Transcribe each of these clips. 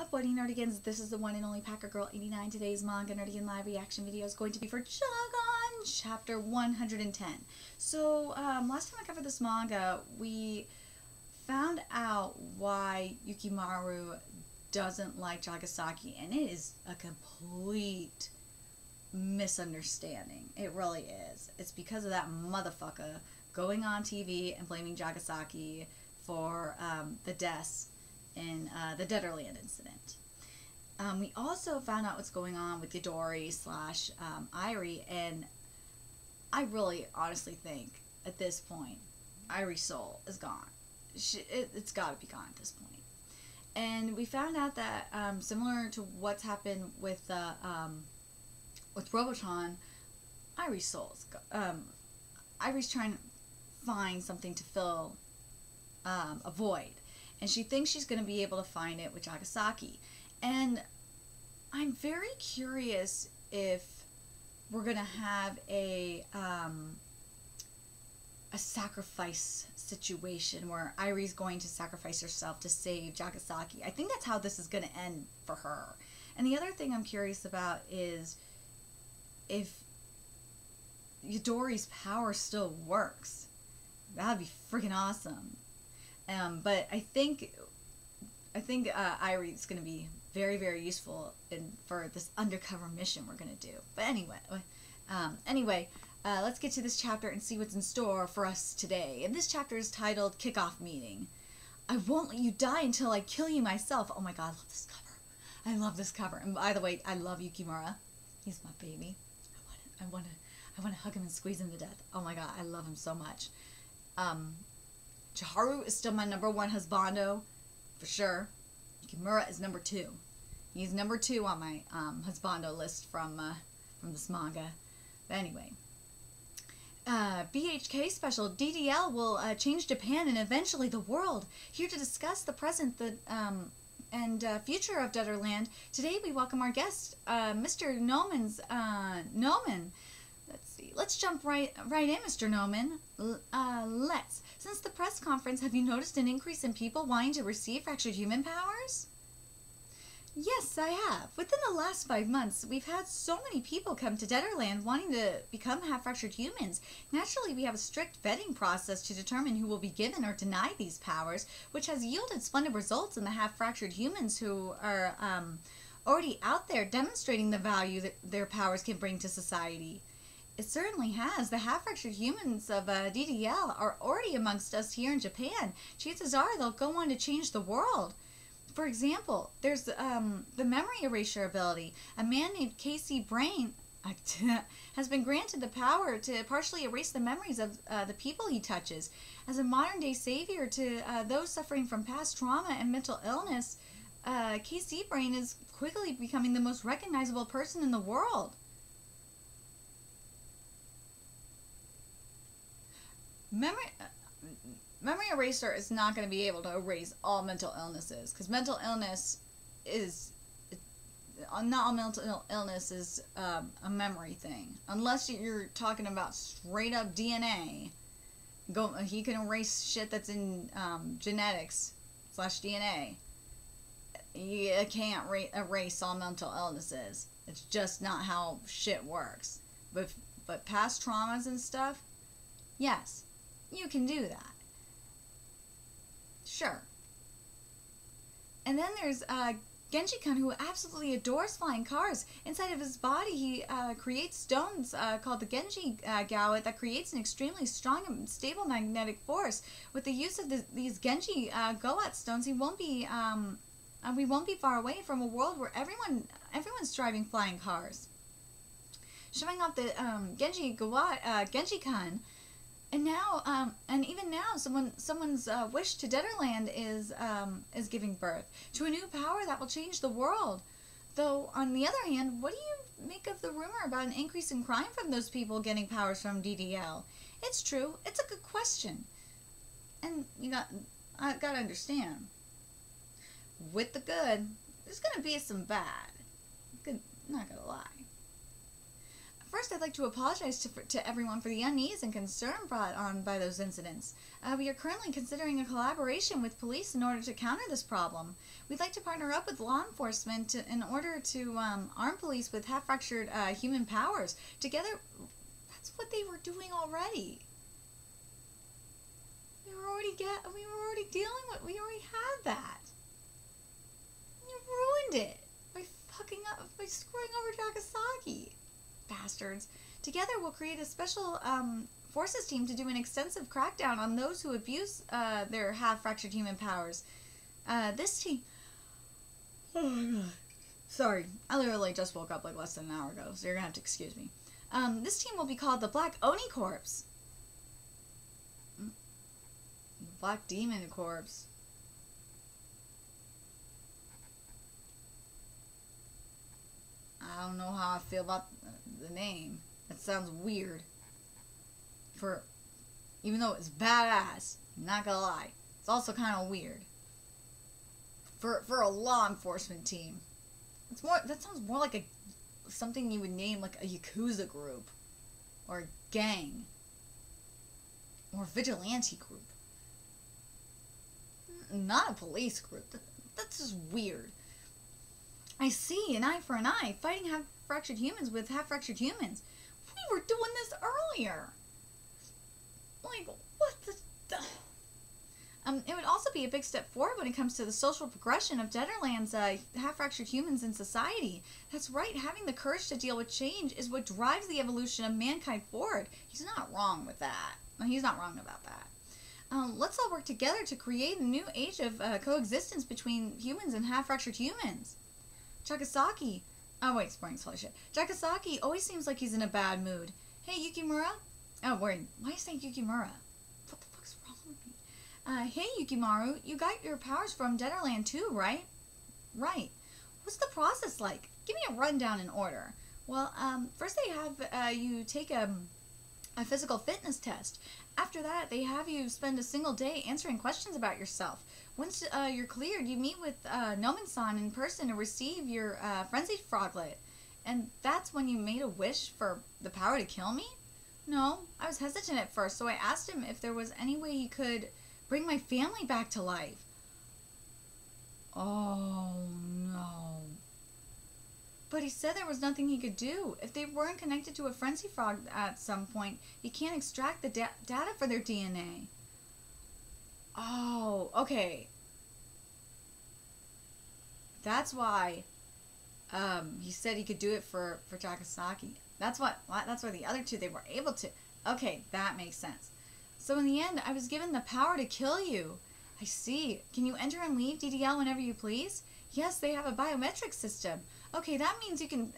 up, What Nerdigans? This is the one and only Packer Girl 89. Today's manga Nerdigan live reaction video is going to be for Trigun chapter 110. So, last time I covered this manga, we found out why Yukimaru doesn't like Jagasaki, and it is a complete misunderstanding. It really is. It's because of that motherfucker going on TV and blaming Jagasaki for the deaths in the Detterland incident. We also found out what's going on with Yadori slash Airi, and I really honestly think at this point Airi's soul is gone. It's got to be gone at this point. And we found out that similar to what's happened with Robotron, Airi's soul is gone. Airi's trying to find something to fill a void, and she thinks she's going to be able to find it with Jagasaki. And I'm very curious if we're going to have a sacrifice situation where Airi's going to sacrifice herself to save Jagasaki. I think that's how this is going to end for her. And the other thing I'm curious about is if Yadori's power still works. That'd be freaking awesome. But I think Airi's going to be very, very useful for this undercover mission we're going to do. But anyway, let's get to this chapter and see what's in store for us today. And this chapter is titled Kickoff Meeting. I won't let you die until I kill you myself. Oh my god, I love this cover. I love this cover. And by the way, I love Yukimura. He's my baby. I want to hug him and squeeze him to death. Oh my god, I love him so much. Chiharu is still my #1 husbando, for sure. Yukimura is #2. He's #2 on my husbando list from this manga. But anyway, BHK special, DDL will change Japan and eventually the world. Here to discuss the present and future of Detterland, today we welcome our guest, Mr. Noman. Let's see. Let's jump right in, Mr. Noman. Let's. Since the press conference, have you noticed an increase in people wanting to receive fractured human powers? Yes, I have. Within the last 5 months, we've had so many people come to Detterland wanting to become half-fractured humans. Naturally, we have a strict vetting process to determine who will be given or denied these powers, which has yielded splendid results in the half-fractured humans who are already out there demonstrating the value that their powers can bring to society. It certainly has. The half-fractured humans of DDL are already amongst us here in Japan. Chances are they'll go on to change the world. For example, there's the memory erasure ability. A man named Casey Brain has been granted the power to partially erase the memories of the people he touches. As a modern-day savior to those suffering from past trauma and mental illness, Casey Brain is quickly becoming the most recognizable person in the world. Memory eraser is not going to be able to erase all mental illnesses, because mental illness is not all mental illness is a memory thing, unless you're talking about straight up DNA. He can erase shit that's in genetics / DNA. You can't erase all mental illnesses. It's just not how shit works. But past traumas and stuff, yes, you can do that. Sure. And then there's Genji-kun, who absolutely adores flying cars. Inside of his body, he creates stones called the Genji Gowet that creates an extremely strong and stable magnetic force. With the use of these Genji Gowet stones, we won't be far away from a world where everyone's driving flying cars. Showing off the Genji Gowet, Genji-kun. And now, and even now, someone's wish to Detterland is giving birth to a new power that will change the world. Though, on the other hand, what do you make of the rumor about an increase in crime from those people getting powers from DDL? It's true. It's a good question. And I gotta understand. With the good, there's gonna be some bad. Not gonna lie. First, I'd like to apologize to everyone for the unease and concern brought on by those incidents. We are currently considering a collaboration with police in order to counter this problem. We'd like to partner up with law enforcement in order to arm police with half-fractured human powers. Together, that's what they were doing already. We already had that. You ruined it by by screwing over Jagasaki. Bastards. Together we'll create a special forces team to do an extensive crackdown on those who abuse their half-fractured human powers. This team... Oh my god. Sorry, I literally just woke up like less than an hour ago, so you're gonna have to excuse me. This team will be called the Black Oni Corps. Black Demon Corps. I don't know how I feel about the name. It sounds weird. Even though it's badass, not gonna lie, it's also kind of weird. For a law enforcement team, that sounds more like something you would name like a Yakuza group, or a gang, or a vigilante group. Not a police group. That's just weird. I see, an eye for an eye, fighting half-fractured humans with half-fractured humans. We were doing this earlier. Like, what the... It would also be a big step forward when it comes to the social progression of Detterland's half-fractured humans in society. That's right, having the courage to deal with change is what drives the evolution of mankind forward. He's not wrong with that. He's not wrong about that. Let's all work together to create a new age of coexistence between humans and half-fractured humans. Jagasaki. Oh, wait, Springs, holy shit. Jagasaki always seems like he's in a bad mood. Hey, Yukimura. Oh, wait, why are you saying Yukimura? What the fuck's wrong with me? Hey, Yukimaru, you got your powers from Detterland too, right? Right. What's the process like? Give me a rundown in order. Well, first they have you take a physical fitness test. After that, they have you spend a single day answering questions about yourself. Once you're cleared, you meet with Nomen-san in person to receive your frenzied froglet. And that's when you made a wish for the power to kill me? No, I was hesitant at first, so I asked him if there was any way he could bring my family back to life. Oh, no. But he said there was nothing he could do. If they weren't connected to a frenzy frog at some point, he can't extract the data for their DNA. Oh, okay. That's why he said he could do it for Jagasaki. That's why the other two, they were able to. Okay, that makes sense. So in the end, I was given the power to kill you. I see. Can you enter and leave DDL whenever you please? Yes, they have a biometric system. Okay, that means you can,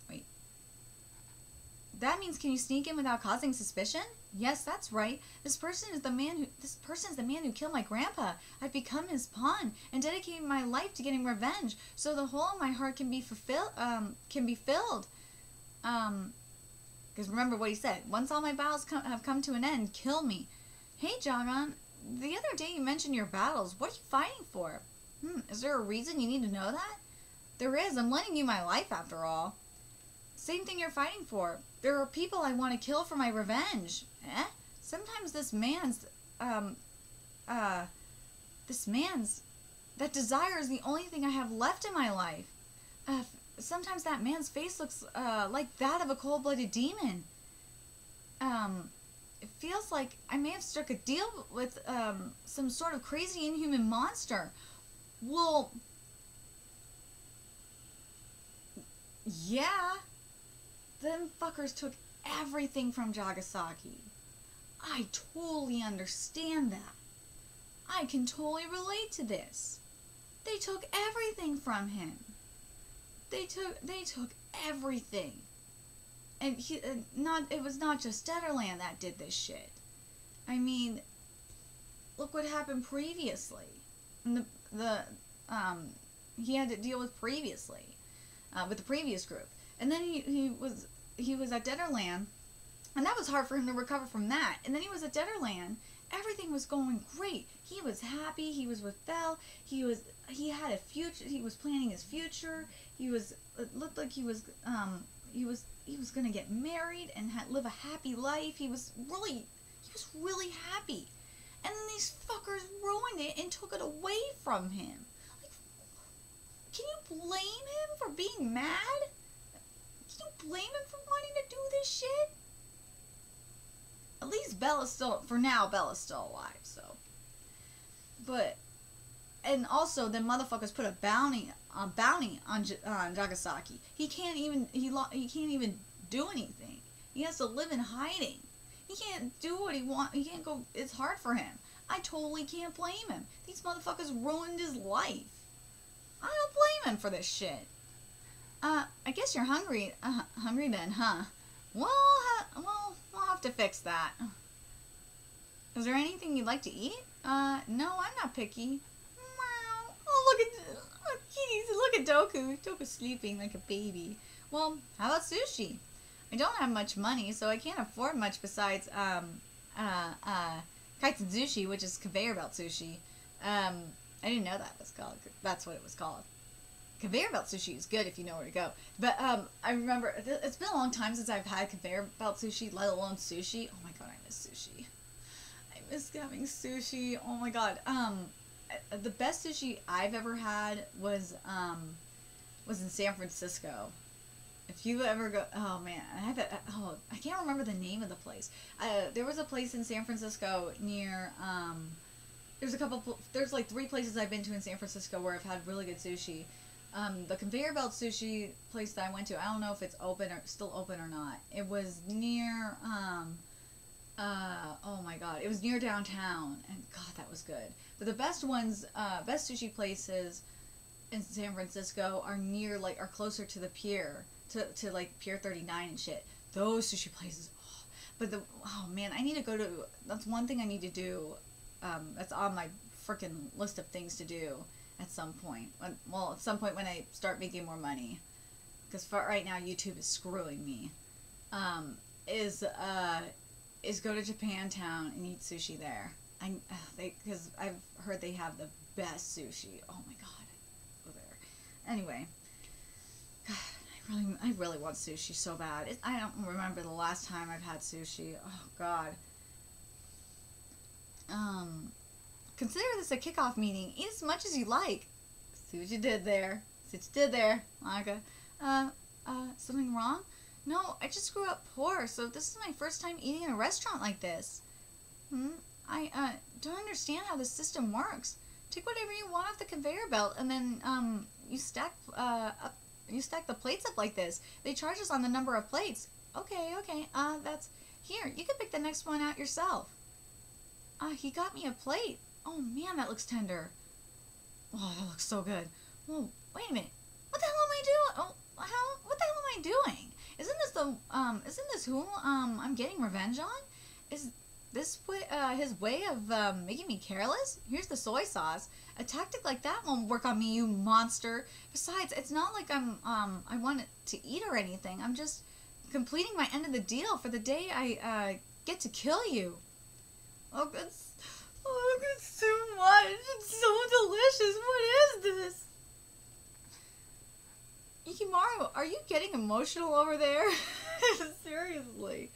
wait. That means can you sneak in without causing suspicion? Yes, that's right. This person is the man who killed my grandpa. I've become his pawn and dedicated my life to getting revenge, so the hole in my heart can be filled. Because remember what he said. Once all my battles have come to an end, kill me. Hey, Jagan, the other day you mentioned your battles. What are you fighting for? Is there a reason you need to know that? There is. I'm lending you my life, after all. Same thing you're fighting for. There are people I want to kill for my revenge. Sometimes that desire is the only thing I have left in my life. Sometimes that man's face looks like that of a cold-blooded demon. It feels like I may have struck a deal with some sort of crazy inhuman monster. Well, yeah. Them fuckers took everything from Jagasaki. I totally understand that. I can totally relate to this. They took everything from him. They took everything. And it was not just Detterland that did this shit. I mean, look what happened previously. He had to deal with previously, with the previous group. And then he was at Detterland, and that was hard for him to recover from that. And then he was at Detterland. Everything was going great. He was happy. He was with Belle. He had a future. He was planning his future. It looked like he was he was gonna get married and live a happy life. He was really happy, and then these fuckers ruined it and took it away from him. Like, can you blame him for being mad? Can you blame him for wanting to do this shit? At least Bella's still, for now, Bella's still alive, so. But, and also, the motherfuckers put a bounty on Jagasaki. He can't even do anything. He has to live in hiding. He can't do what he wants. He can't go. It's hard for him. I totally can't blame him. These motherfuckers ruined his life. I don't blame him for this shit. I guess you're hungry. Hungry then, huh? Well, we'll have to fix that. Is there anything you'd like to eat? No, I'm not picky. Wow. Oh, look at Doku. Doku's sleeping like a baby. Well, how about sushi? I don't have much money, so I can't afford much besides, kaitsuzushi, which is conveyor belt sushi. I didn't know that was called. That's what it was called. Conveyor belt sushi is good if you know where to go. But, I remember, it's been a long time since I've had conveyor belt sushi, let alone sushi. Oh my god, I miss sushi. I miss having sushi. Oh my god. The best sushi I've ever had was in San Francisco. If you ever go, oh man, I can't remember the name of the place. There was a place in San Francisco near, there's like 3 places I've been to in San Francisco where I've had really good sushi. The conveyor belt sushi place that I went to, I don't know if it's still open or not. It was near, oh my god, it was near downtown, and god, that was good. But the best ones, best sushi places in San Francisco are closer to the pier. To like Pier 39 and shit. Those sushi places. Oh man, I need to go to. That's one thing I need to do. That's on my freaking list of things to do at some point. At some point when I start making more money, because right now YouTube is screwing me. Is go to Japantown and eat sushi there. Because I've heard they have the best sushi. Oh my god, go there. Anyway. I really want sushi so bad. I don't remember the last time I've had sushi. Oh, God. Consider this a kickoff meeting. Eat as much as you like. See what you did there. Monica. Something wrong? No, I just grew up poor, so this is my first time eating in a restaurant like this. I don't understand how the system works. Take whatever you want off the conveyor belt, and then, you stack the plates up like this. They charge us on the number of plates. Okay, that's... Here, you can pick the next one out yourself. He got me a plate. Oh, man, that looks tender. Oh, that looks so good. Whoa, wait a minute. What the hell am I doing? Oh, what the hell am I doing? Isn't this who, I'm getting revenge on? Is this his way of, making me careless? Here's the soy sauce. A tactic like that won't work on me, you monster. Besides, it's not like I want to eat or anything. I'm just completing my end of the deal for the day I, get to kill you. Oh, it's too much. It's so delicious. What is this? Yukimaru, are you getting emotional over there? Seriously.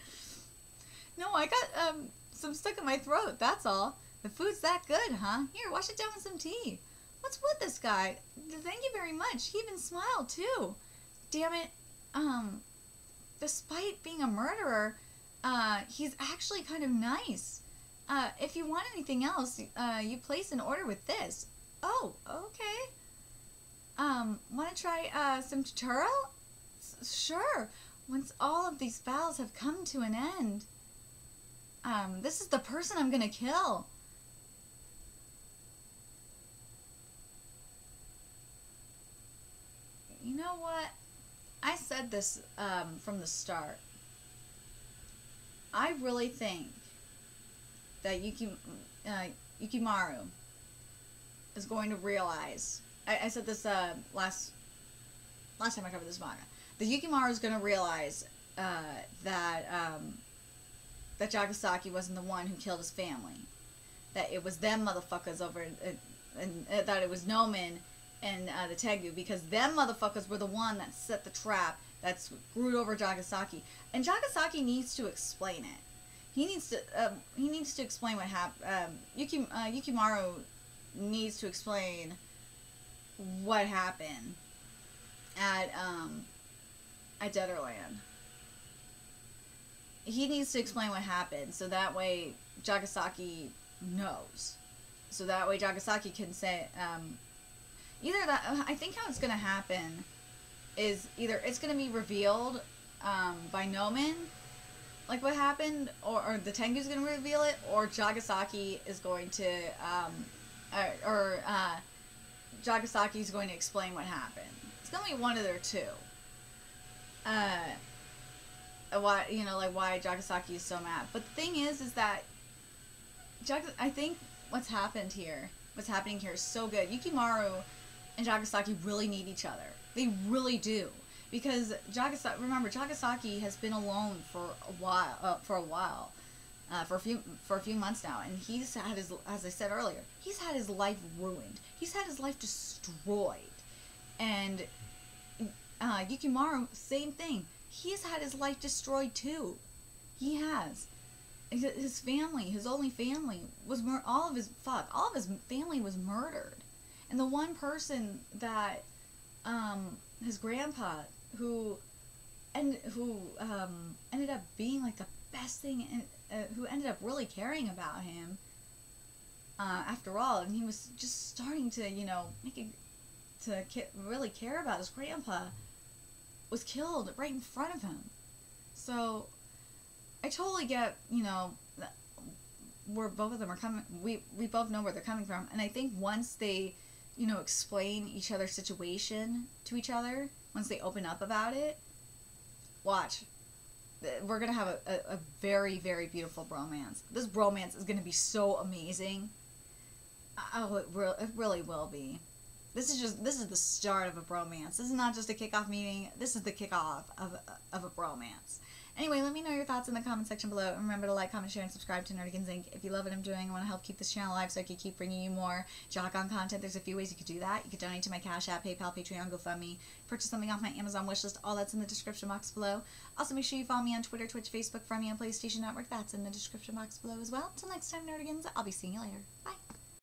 No, I got, some stuck in my throat, that's all. The food's that good, huh? Here, wash it down with some tea. What's with this guy? Thank you very much. He even smiled, too. Damn it. Despite being a murderer, he's actually kind of nice. If you want anything else, you place an order with this. Oh, okay. Want to try, some churro? Sure. Once all of these battles have come to an end. This is the person I'm gonna kill. You know what? I said this from the start. I really think that Yukimaru is going to realize. I said this last time I covered this manga. That Yukimaru is going to realize that Jagasaki wasn't the one who killed his family. That it was them motherfuckers over, and that it was Nomen and the Tegu, because them motherfuckers were the one that set the trap that's screwed over Jagasaki, and Jagasaki needs to explain it. He needs to explain what happened. Yukimaru needs to explain what happened at Detterland. He needs to explain what happened, so that way Jagasaki knows. So that way Jagasaki can say, either that, I think how it's going to happen is either it's going to be revealed by Nomen, like what happened, or the Tengu's going to reveal it, or Jagasaki is going to, Jagasaki's going to explain what happened. It's going to be one of their two. Why, like why Jagasaki is so mad. But the thing is that I think what's happening here is so good. Yukimaru and Jagasaki really need each other. They really do. Because Jagasaki has been alone for a while, for a few months now, and he's had his, as I said earlier, he's had his life ruined. He's had his life destroyed. And Yukimaru, same thing. He's had his life destroyed too. He has. His family, his only family, was all of his family was murdered, and the one person that, his grandpa, who ended up being like the best thing, and who ended up really caring about him, after all, and he was just starting to, really care about his grandpa, was killed right in front of him. So I totally get, where both of them are coming. We both know where they're coming from, and I think once they, explain each other's situation to each other, once they open up about it, watch, we're gonna have a very, very beautiful bromance. This bromance is gonna be so amazing. Oh, it really will be. This is the start of a bromance. This is not just a kickoff meeting. This is the kickoff of a bromance. Anyway, let me know your thoughts in the comment section below. And remember to like, comment, share, and subscribe to Nerdigans Inc. If you love what I'm doing and want to help keep this channel alive so I can keep bringing you more Jock-On content, there's a few ways you could do that. You could donate to my Cash App, PayPal, Patreon, GoFundMe, purchase something off my Amazon wishlist. All that's in the description box below. Also, make sure you follow me on Twitter, Twitch, Facebook, Friend Me on PlayStation Network. That's in the description box below as well. Until next time, Nerdigans, I'll be seeing you later. Bye.